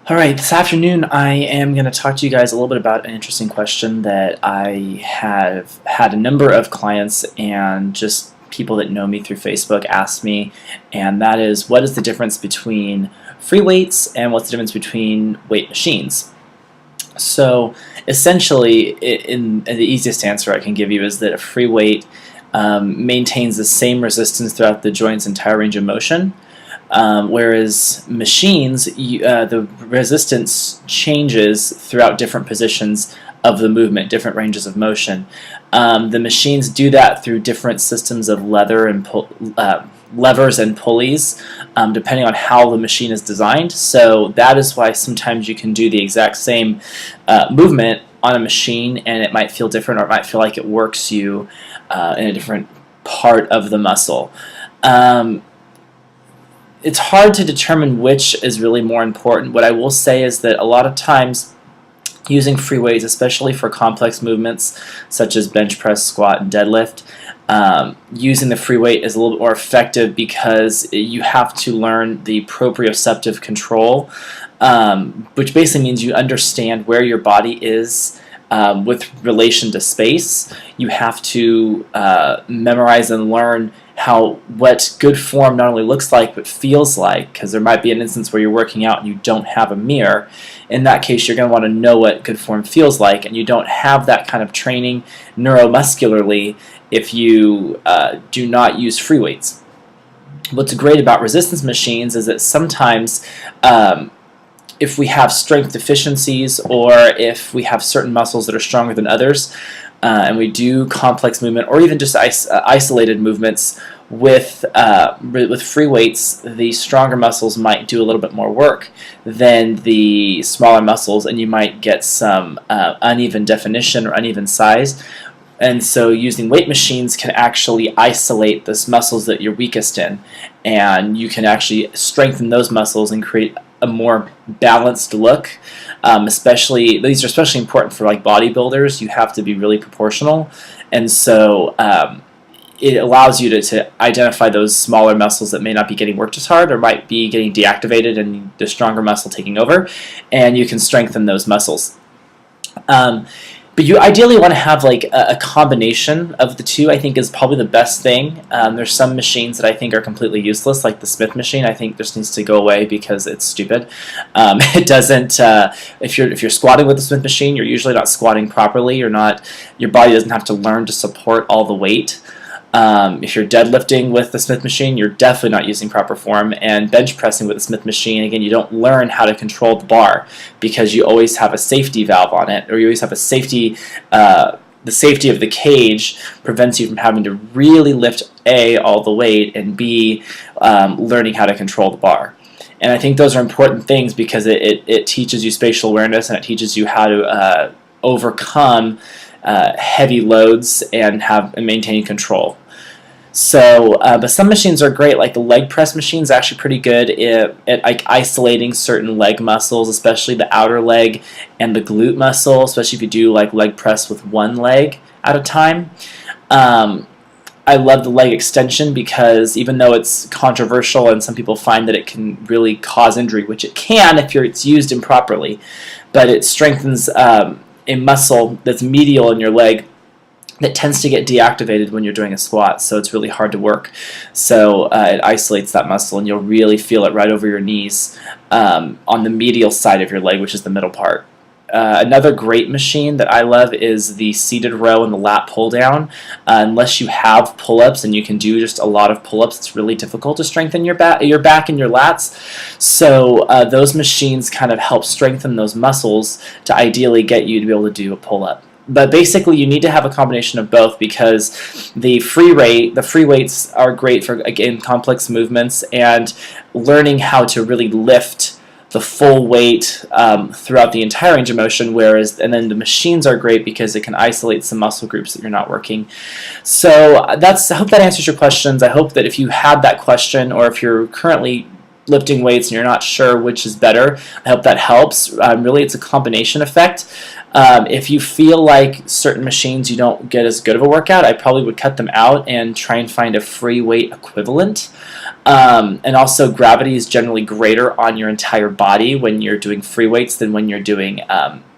All right, this afternoon I am going to talk to you guys a little bit about an interesting question that I have had a number of clients and just people that know me through Facebook ask me, and that is, what is the difference between free weights and what's the difference between weight machines? So essentially, the easiest answer I can give you is that a free weight maintains the same resistance throughout the joint's entire range of motion. Whereas machines, the resistance changes throughout different positions of the movement, different ranges of motion. The machines do that through different systems of levers and pulleys, depending on how the machine is designed. So that is why sometimes you can do the exact same movement on a machine and it might feel different, or it might feel like it works you in a different part of the muscle. It's hard to determine which is really more important. What I will say is that a lot of times using free weights, especially for complex movements such as bench press, squat, and deadlift, using the free weight is a little bit more effective because you have to learn the proprioceptive control, which basically means you understand where your body is with relation to space. You have to memorize and learn what good form not only looks like but feels like, because there might be an instance where you're working out and you don't have a mirror. In that case, you're going to want to know what good form feels like, and you don't have that kind of training neuromuscularly if you do not use free weights. What's great about resistance machines is that sometimes if we have strength deficiencies, or if we have certain muscles that are stronger than others, and we do complex movement or even just isolated movements with free weights, the stronger muscles might do a little bit more work than the smaller muscles, and you might get some uneven definition or uneven size. And so using weight machines can actually isolate those muscles that you're weakest in, and you can actually strengthen those muscles and create a more balanced look. These are especially important for like bodybuilders. You have to be really proportional, and so it allows you to identify those smaller muscles that may not be getting worked as hard or might be getting deactivated, and the stronger muscle taking over, and you can strengthen those muscles. But you ideally want to have like a combination of the two. I think is probably the best thing. There's some machines that I think are completely useless, like the Smith machine. I think this needs to go away because it's stupid. It doesn't. If you're squatting with the Smith machine, you're usually not squatting properly. Your body doesn't have to learn to support all the weight. If you're deadlifting with the Smith machine, you're definitely not using proper form. And bench pressing with the Smith machine, again, you don't learn how to control the bar because you always have a safety valve on it, or you always have a safety. The safety of the cage prevents you from having to really lift A, all the weight, and B, learning how to control the bar. And I think those are important things because it teaches you spatial awareness, and it teaches you how to overcome heavy loads and maintain control. So, but some machines are great, like the leg press machine is actually pretty good at like isolating certain leg muscles, especially the outer leg and the glute muscle, especially if you do like leg press with one leg at a time. I love the leg extension because even though it's controversial and some people find that it can really cause injury, which it can if it's used improperly, but it strengthens a muscle that's medial in your leg that tends to get deactivated when you're doing a squat, so it's really hard to work. So it isolates that muscle, and you'll really feel it right over your knees on the medial side of your leg, which is the middle part. Another great machine that I love is the seated row and the lat pull down. Unless you have pull-ups and you can do just a lot of pull-ups, it's really difficult to strengthen your back and your lats. So those machines kind of help strengthen those muscles to ideally get you to be able to do a pull-up. But basically, you need to have a combination of both because the free weights are great for, again, complex movements and learning how to really lift the full weight throughout the entire range of motion, and then the machines are great because it can isolate some muscle groups that you're not working. So I hope that answers your questions. I hope that if you had that question, or if you're currently lifting weights and you're not sure which is better, I hope that helps. Really, it's a combination effect. If you feel like certain machines you don't get as good of a workout, I probably would cut them out and try and find a free weight equivalent. And also, gravity is generally greater on your entire body when you're doing free weights than when you're doing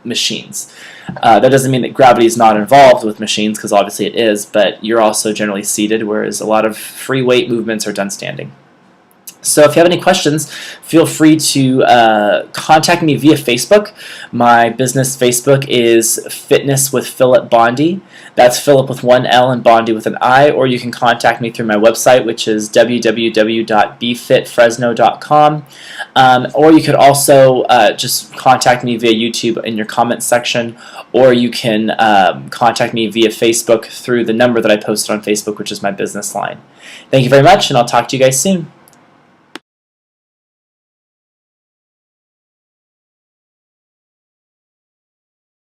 machines. That doesn't mean that gravity is not involved with machines, because obviously it is, but you're also generally seated, whereas a lot of free weight movements are done standing. So if you have any questions, feel free to contact me via Facebook. My business Facebook is Fitness with Philip Bondi. That's Philip with one L and Bondi with an I, or you can contact me through my website, which is www.bfitfresno.com. Or you could also just contact me via YouTube in your comments section, or you can contact me via Facebook through the number that I posted on Facebook, which is my business line. Thank you very much, and I'll talk to you guys soon.